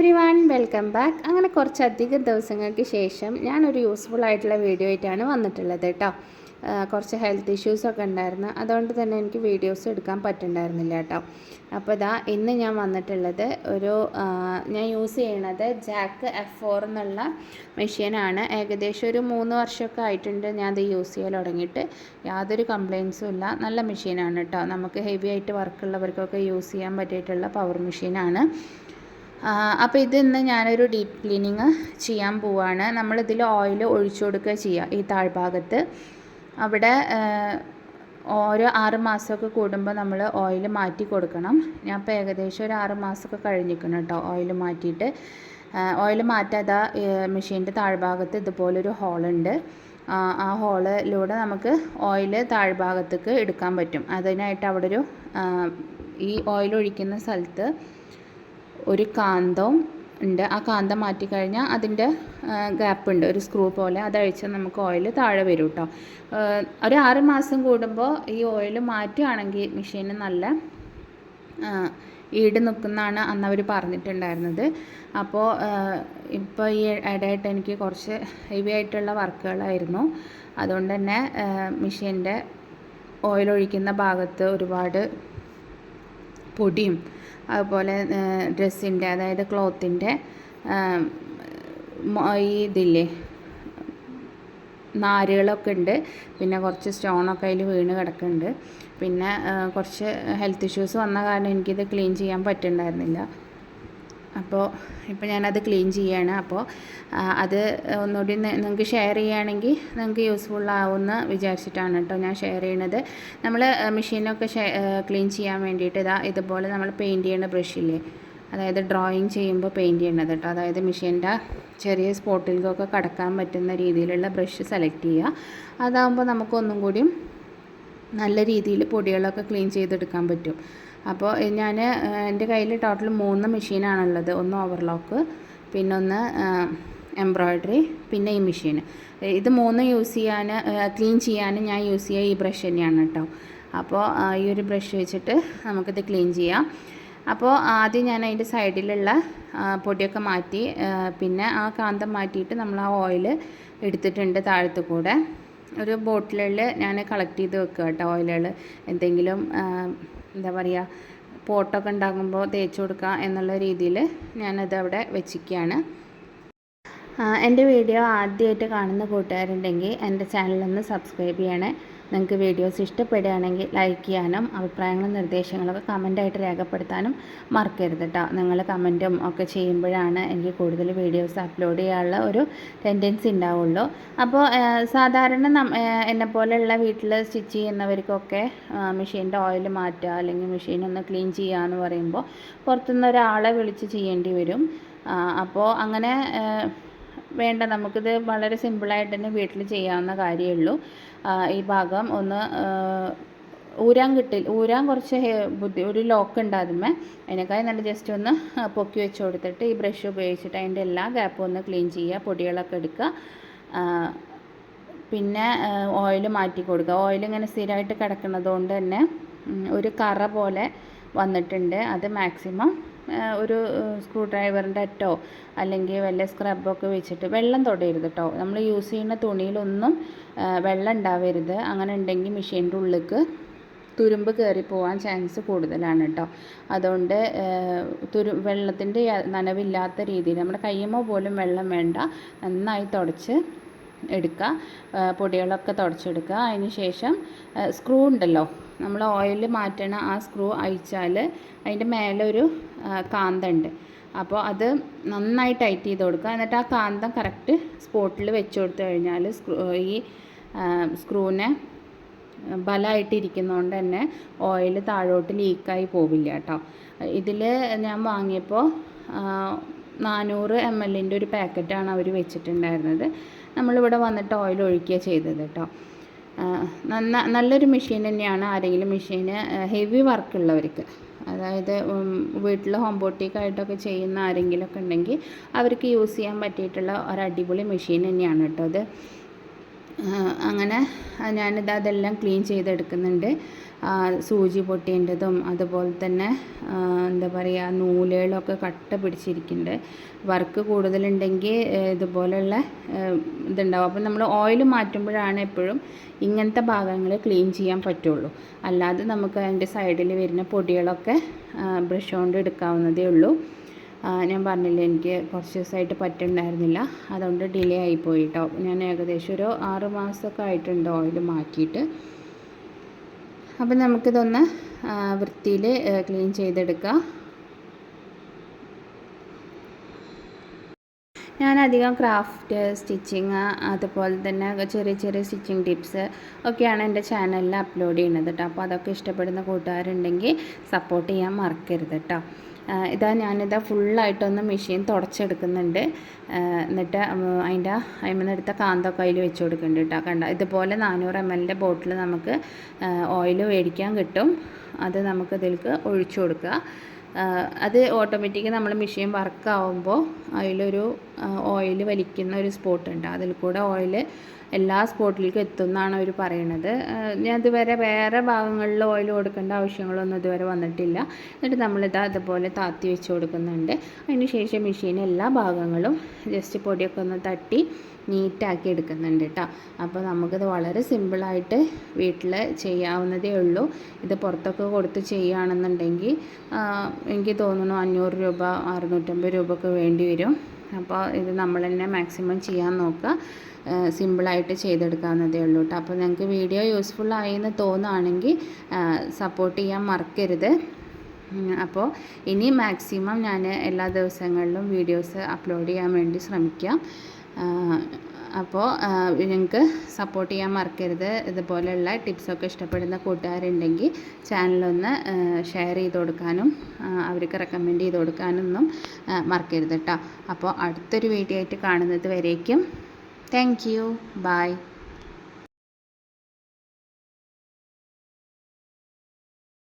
Everyone, welcome back. അങ്ങനെ കുറച്ചധികം ദിവസങ്ങൾക്ക് ശേഷം ഞാനൊരു യൂസ്ഫുൾ ആയിട്ടുള്ള വീഡിയോ ആയിട്ടാണ് വന്നിട്ടുള്ളത് കേട്ടോ. കുറച്ച് ഹെൽത്ത് ഇഷ്യൂസൊക്കെ ഉണ്ടായിരുന്നു, അതുകൊണ്ട് തന്നെ എനിക്ക് വീഡിയോസ് എടുക്കാൻ പറ്റുന്നുണ്ടായിരുന്നില്ല കേട്ടോ. അപ്പോൾ ഇന്ന് ഞാൻ വന്നിട്ടുള്ളത് ഞാൻ യൂസ് ചെയ്യണത് ജാക്ക് F4 എന്നുള്ള മെഷീനാണ്. ഏകദേശം ഒരു 3 വർഷമൊക്കെ ആയിട്ടുണ്ട് ഞാനത് യൂസ് ചെയ്യാൻ തുടങ്ങിയിട്ട്. യാതൊരു കംപ്ലയിൻസും ഇല്ല, നല്ല മെഷീനാണ് കേട്ടോ. നമുക്ക് ഹെവി ആയിട്ട് വർക്കുള്ളവർക്കൊക്കെ യൂസ് ചെയ്യാൻ പറ്റിയിട്ടുള്ള പവർ മെഷീനാണ്. അപ്പോൾ ഇന്ന് ഞാനൊരു ഡീപ്പ് ക്ലീനിങ് ചെയ്യാൻ പോവുകയാണ്. നമ്മളിതിൽ ഓയിൽ ഒഴിച്ചു കൊടുക്കുക ചെയ്യുക ഈ താഴ്ഭാഗത്ത്. അവിടെ ഓരോ 6 മാസമൊക്കെ കൂടുമ്പോൾ നമ്മൾ ഓയിൽ മാറ്റി കൊടുക്കണം. ഞാൻ ഇപ്പോൾ ഏകദേശം ഒരു 6 മാസമൊക്കെ കഴിഞ്ഞിരിക്കണം കേട്ടോ ഓയിൽ മാറ്റിയിട്ട്. ഓയിൽ മാറ്റാതെ മെഷീൻ്റെ താഴ്ഭാഗത്ത് ഇതുപോലൊരു ഹോളുണ്ട്. ആ ഹോളിലൂടെ നമുക്ക് ഓയിൽ താഴ്ഭാഗത്തേക്ക് എടുക്കാൻ പറ്റും. അതിനായിട്ട് അവിടെ ഈ ഓയിൽ ഒഴിക്കുന്ന സ്ഥലത്ത് ഒരു കാന്തവും ഉണ്ട്. ആ കാന്തം മാറ്റിക്കഴിഞ്ഞാൽ അതിൻ്റെ ഗ്യാപ്പ് ഉണ്ട്, ഒരു സ്ക്രൂ പോലെ. അതഴിച്ചാൽ നമുക്ക് ഓയിൽ താഴെ വരും കേട്ടോ. ഒരു 6 മാസം കൂടുമ്പോൾ ഈ ഓയിൽ മാറ്റുകയാണെങ്കിൽ മെഷീന് നല്ല ഈട് നിൽക്കുന്നതാണ് അന്ന് അവർ പറഞ്ഞിട്ടുണ്ടായിരുന്നത്. അപ്പോൾ ഇപ്പോൾ ഈ ഇടയായിട്ട് എനിക്ക് കുറച്ച് ഹെവി ആയിട്ടുള്ള വർക്കുകളായിരുന്നു. അതുകൊണ്ട് തന്നെ മെഷീൻ്റെ ഓയിൽ ഒഴിക്കുന്ന ഭാഗത്ത് ഒരുപാട് പൊടിയും അതുപോലെ ഡ്രസ്സിൻ്റെ, അതായത് ക്ലോത്തിൻ്റെ ഇതില്ലേ നാരുകളൊക്കെ ഉണ്ട്. പിന്നെ കുറച്ച് സ്റ്റോണൊക്കെ അതിൽ വീണ് കിടക്കുന്നുണ്ട്. പിന്നെ കുറച്ച് ഹെൽത്ത് ഇഷ്യൂസ് വന്ന കാരണം എനിക്കിത് ക്ലീൻ ചെയ്യാൻ പറ്റുന്നുണ്ടായിരുന്നില്ല. അപ്പോൾ ഇപ്പോൾ ഞാനത് ക്ലീൻ ചെയ്യാണ്. അപ്പോൾ അത് ഒന്നുകൂടി നിങ്ങൾക്ക് ഷെയർ ചെയ്യുകയാണെങ്കിൽ നിങ്ങൾക്ക് യൂസ്ഫുൾ ആവുമെന്ന് വിചാരിച്ചിട്ടാണ് കേട്ടോ ഞാൻ ഷെയർ ചെയ്യണത്. നമ്മൾ മെഷീനൊക്കെ ക്ലീൻ ചെയ്യാൻ വേണ്ടിയിട്ട് ഇതുപോലെ നമ്മൾ പെയിൻറ്റ് ചെയ്യുന്ന ബ്രഷില്ലേ, അതായത് ഡ്രോയിങ് ചെയ്യുമ്പോൾ പെയിൻറ്റ് ചെയ്യണത് കേട്ടോ. അതായത് മെഷീൻ്റെ ചെറിയ സ്പോട്ടിലേക്കൊക്കെ കടക്കാൻ പറ്റുന്ന രീതിയിലുള്ള ബ്രഷ് സെലക്ട് ചെയ്യുക. അതാകുമ്പോൾ നമുക്ക് ഒന്നും കൂടിയും നല്ല രീതിയിൽ പൊടികളൊക്കെ ക്ലീൻ ചെയ്തെടുക്കാൻ പറ്റും. അപ്പോൾ എൻ്റെ കയ്യിൽ ടോട്ടൽ 3 മെഷീനാണുള്ളത്. ഒന്ന് ഓവർലോക്ക്, പിന്നെ ഒന്ന് എംബ്രോയ്ഡറി, പിന്നെ ഈ മെഷീൻ. ഇത് 3 യൂസ് ചെയ്യാൻ ക്ലീൻ ചെയ്യാൻ ഞാൻ യൂസ് ചെയ്യുക ഈ ബ്രഷ് തന്നെയാണ് കേട്ടോ. അപ്പോൾ ഈ ഒരു ബ്രഷ് വെച്ചിട്ട് നമുക്കിത് ക്ലീൻ ചെയ്യാം. അപ്പോൾ ആദ്യം ഞാൻ അതിൻ്റെ സൈഡിലുള്ള പൊടിയൊക്കെ മാറ്റി, പിന്നെ ആ കാന്തം മാറ്റിയിട്ട് നമ്മൾ ആ ഓയിൽ എടുത്തിട്ടുണ്ട് താഴത്തു കൂടെ. ഒരു ബോട്ടിലിൽ ഞാൻ കളക്ട് ചെയ്ത് വെക്കുക കേട്ടോ ഓയിലുകൾ. എന്തെങ്കിലും എന്താ പറയുക, പോട്ടൊക്കെ ഉണ്ടാകുമ്പോൾ തേച്ച് കൊടുക്കുക എന്നുള്ള രീതിയിൽ ഞാനത് അവിടെ വെച്ചിരിക്കുകയാണ്. എൻ്റെ വീഡിയോ ആദ്യമായിട്ട് കാണുന്ന കൂട്ടുകാരുണ്ടെങ്കിൽ എൻ്റെ ചാനലൊന്ന് സബ്സ്ക്രൈബ് ചെയ്യണേ. നിങ്ങൾക്ക് വീഡിയോസ് ഇഷ്ടപ്പെടുകയാണെങ്കിൽ ലൈക്ക് ചെയ്യാനും അഭിപ്രായങ്ങളും നിർദ്ദേശങ്ങളൊക്കെ കമൻറ്റായിട്ട് രേഖപ്പെടുത്താനും മറക്കരുത് കേട്ടോ. നിങ്ങൾ കമൻറ്റും ഒക്കെ ചെയ്യുമ്പോഴാണ് എനിക്ക് കൂടുതൽ വീഡിയോസ് അപ്ലോഡ് ചെയ്യാനുള്ള ഒരു ടെൻഡൻസി ഉണ്ടാവുള്ളൂ. അപ്പോൾ സാധാരണ എന്നെപ്പോലെയുള്ള വീട്ടിൽ സ്റ്റിച്ച് ചെയ്യുന്നവർക്കൊക്കെ മെഷീൻ്റെ ഓയിൽ മാറ്റുക അല്ലെങ്കിൽ മെഷീൻ ഒന്ന് ക്ലീൻ ചെയ്യുക എന്ന് പറയുമ്പോൾ പുറത്തുനിന്ന് ഒരാളെ വിളിച്ച് ചെയ്യേണ്ടി വരും. അപ്പോൾ അങ്ങനെ വേണ്ട, നമുക്കിത് വളരെ സിമ്പിളായിട്ട് തന്നെ വീട്ടിൽ ചെയ്യാവുന്ന കാര്യമേ ഉള്ളൂ. ഈ ഭാഗം ഒന്ന് ഊരാൻ കുറച്ച് ഒരു ലോക്ക് ഉണ്ട് അതിന്മേ. അതിനേക്കാൾ നല്ല ജസ്റ്റ് ഒന്ന് പൊക്കി വെച്ച് കൊടുത്തിട്ട് ഈ ബ്രഷ് ഉപയോഗിച്ചിട്ട് അതിൻ്റെ എല്ലാ ഗ്യാപ്പും ഒന്ന് ക്ലീൻ ചെയ്യുക, പൊടികളൊക്കെ എടുക്കുക. പിന്നെ ഓയിൽ മാറ്റി കൊടുക്കുക. ഓയിൽ ഇങ്ങനെ സ്ഥിരമായിട്ട് കിടക്കുന്നത് കൊണ്ട് തന്നെ ഒരു കറ പോലെ വന്നിട്ടുണ്ട്. അത് മാക്സിമം ഒരു സ്ക്രൂ ഡ്രൈവറിൻ്റെ അറ്റോ അല്ലെങ്കിൽ വല്ല സ്ക്രബൊക്കെ വെച്ചിട്ട്, വെള്ളം തൊടരുത് കേട്ടോ. നമ്മൾ യൂസ് ചെയ്യുന്ന തുണിയിലൊന്നും വെള്ളം ഉണ്ടാവരുത്. അങ്ങനെ ഉണ്ടെങ്കിൽ മെഷീൻ്റെ ഉള്ളിലേക്ക് തുരുമ്പ് കയറി പോകാൻ ചാൻസ് കൂടുതലാണ് കേട്ടോ. അതുകൊണ്ട് വെള്ളത്തിൻ്റെ നനവില്ലാത്ത രീതിയിൽ നമ്മുടെ കയ്യുമ്മ പോലും വെള്ളം വേണ്ട, നന്നായി തുടച്ച് എടുക്കുക, പൊടികളൊക്കെ തുടച്ചെടുക്കുക. അതിന് ശേഷം സ്ക്രൂ ഉണ്ടല്ലോ, നമ്മൾ ഓയിൽ മാറ്റണ ആ സ്ക്രൂ അഴിച്ചാൽ അതിൻ്റെ മേലെ ഒരു കാന്തമുണ്ട്. അപ്പോൾ അത് നന്നായി ടൈറ്റ് ചെയ്ത് കൊടുക്കുക. എന്നിട്ട് ആ കാന്തം കറക്റ്റ് സ്പോട്ടിൽ വെച്ച് കൊടുത്തു കഴിഞ്ഞാൽ ഈ സ്ക്രൂവിനെ ബലമായിട്ടിരിക്കുന്നതുകൊണ്ട് തന്നെ ഓയിൽ താഴോട്ട് ലീക്കായി പോവില്ല കേട്ടോ. ഇതിൽ ഞാൻ വാങ്ങിയപ്പോൾ 400 ml ഒരു പാക്കറ്റാണ് അവർ വെച്ചിട്ടുണ്ടായിരുന്നത്. നമ്മളിവിടെ വന്നിട്ട് ഓയിൽ ഒഴിക്കുക ചെയ്തത് കേട്ടോ. നല്ലൊരു മെഷീൻ തന്നെയാണ്. ആരെങ്കിലും മെഷീന് ഹെവി വർക്കുള്ളവർക്ക്, അതായത് വീട്ടിൽ ഹോം ബോട്ടിക്കായിട്ടൊക്കെ ചെയ്യുന്ന ആരെങ്കിലുമൊക്കെ ഉണ്ടെങ്കിൽ അവർക്ക് യൂസ് ചെയ്യാൻ പറ്റിയിട്ടുള്ള ഒരു അടിപൊളി മെഷീൻ തന്നെയാണ് കേട്ടോ ഇത്. അങ്ങനെ ഞാനിത് അതെല്ലാം ക്ലീൻ ചെയ്തെടുക്കുന്നുണ്ട്. സൂചി പൊട്ടിയേണ്ടതും അതുപോലെ തന്നെ എന്താ പറയുക നൂലുകളൊക്കെ കട്ട പിടിച്ചിരിക്കുന്നുണ്ട്. വർക്ക് കൂടുതലുണ്ടെങ്കിൽ ഇതുപോലെയുള്ള ഇതുണ്ടാവും. അപ്പം നമ്മൾ ഓയിൽ മാറ്റുമ്പോഴാണ് എപ്പോഴും ഇങ്ങനത്തെ ഭാഗങ്ങൾ ക്ലീൻ ചെയ്യാൻ പറ്റുള്ളൂ. അല്ലാതെ നമുക്ക് അതിൻ്റെ സൈഡിൽ വരുന്ന പൊടികളൊക്കെ ബ്രഷ് കൊണ്ട് എടുക്കാവുന്നതേ ഉള്ളൂ. ഞാൻ പറഞ്ഞില്ലേ എനിക്ക് കുറച്ച് ദിവസമായിട്ട് പറ്റുന്നുണ്ടായിരുന്നില്ല, അതുകൊണ്ട് ഡിലേ ആയിപ്പോയി കേട്ടോ. ഞാൻ ഏകദേശം ഒരു 6 മാസമൊക്കെ ആയിട്ടുണ്ട് ഓയിൽ മാറ്റിയിട്ട്. അപ്പം നമുക്കിതൊന്ന് വൃത്തിയിൽ ക്ലീൻ ചെയ്തെടുക്കാം. ഞാനധികം ക്രാഫ്റ്റ്, സ്റ്റിച്ചിങ്, അതുപോലെ തന്നെ ചെറിയ ചെറിയ സ്റ്റിച്ചിങ് ടിപ്സ് ഒക്കെയാണ് എൻ്റെ ചാനലിൽ അപ്ലോഡ് ചെയ്യുന്നത് കേട്ടോ. അപ്പോൾ അതൊക്കെ ഇഷ്ടപ്പെടുന്ന കൂട്ടുകാരുണ്ടെങ്കിൽ സപ്പോർട്ട് ചെയ്യാൻ മറക്കരുത് കേട്ടോ. ഞാനിതാ ഫുള്ളായിട്ടൊന്ന് മെഷീൻ തുടച്ചെടുക്കുന്നുണ്ട്. എന്നിട്ട് അതിമെന്നെടുത്ത കാന്തൊക്കെ അതിൽ വെച്ച് കൊടുക്കുന്നുണ്ട് കേട്ടോ. കണ്ട ഇതുപോലെ 400 ml ബോട്ടിൽ നമുക്ക് ഓയിൽ മേടിക്കാൻ കിട്ടും. അത് നമുക്ക് ഇതിലേക്ക് ഒഴിച്ചു കൊടുക്കുക. അത് ഓട്ടോമാറ്റിക് നമ്മൾ മെഷീൻ വർക്കാവുമ്പോൾ അതിലൊരു ഓയിൽ വലിക്കുന്ന ഒരു സ്പോട്ടുണ്ട്. അതിൽ കൂടെ ഓയിൽ എല്ലാ സ്പോട്ടിലേക്കും എത്തുമെന്നാണ് അവർ പറയണത്. ഞാൻ ഇതുവരെ വേറെ ഭാഗങ്ങളിൽ ഓയിൽ കൊടുക്കേണ്ട ആവശ്യങ്ങളൊന്നും ഇതുവരെ വന്നിട്ടില്ല. എന്നിട്ട് നമ്മളിത് അതുപോലെ താത്തി വെച്ച് കൊടുക്കുന്നുണ്ട്. അതിന് ശേഷം മെഷീൻ എല്ലാ ഭാഗങ്ങളും ജസ്റ്റ് പൊടിയൊക്കെ ഒന്ന് തട്ടി നീറ്റാക്കി എടുക്കുന്നുണ്ട് കേട്ടോ. അപ്പോൾ നമുക്കിത് വളരെ സിമ്പിളായിട്ട് വീട്ടിൽ ചെയ്യാവുന്നതേ ഉള്ളൂ. ഇത് പുറത്തൊക്കെ കൊടുത്ത് ചെയ്യുകയാണെന്നുണ്ടെങ്കിൽ എനിക്ക് തോന്നുന്നു 500 രൂപ 650 രൂപയൊക്കെ വേണ്ടി വരും. അപ്പോൾ ഇത് നമ്മൾ തന്നെ മാക്സിമം ചെയ്യാൻ നോക്കുക. സിമ്പിളായിട്ട് ചെയ്തെടുക്കാവുന്നതേ ഉള്ളൂ കേട്ടോ. അപ്പോൾ നിങ്ങൾക്ക് വീഡിയോ യൂസ്ഫുൾ ആയെന്ന് തോന്നുകയാണെങ്കിൽ സപ്പോർട്ട് ചെയ്യാൻ മറക്കരുത്. അപ്പോൾ ഇനി മാക്സിമം ഞാൻ എല്ലാ ദിവസങ്ങളിലും വീഡിയോസ് അപ്ലോഡ് ചെയ്യാൻ വേണ്ടി ശ്രമിക്കാം. അപ്പോൾ നിങ്ങൾക്ക് സപ്പോർട്ട് ചെയ്യാൻ മറക്കരുത്. ഇതുപോലെയുള്ള ടിപ്സൊക്കെ ഇഷ്ടപ്പെടുന്ന കൂട്ടുകാരുണ്ടെങ്കിൽ ചാനലൊന്ന് ഷെയർ ചെയ്ത് കൊടുക്കാനും അവർക്ക് റെക്കമെൻഡ് ചെയ്ത് കൊടുക്കാനൊന്നും മറക്കരുത് കേട്ടോ. അപ്പോൾ അടുത്തൊരു വീഡിയോ ആയിട്ട് കാണുന്നത് വരേക്കും താങ്ക് യു. ബൈ.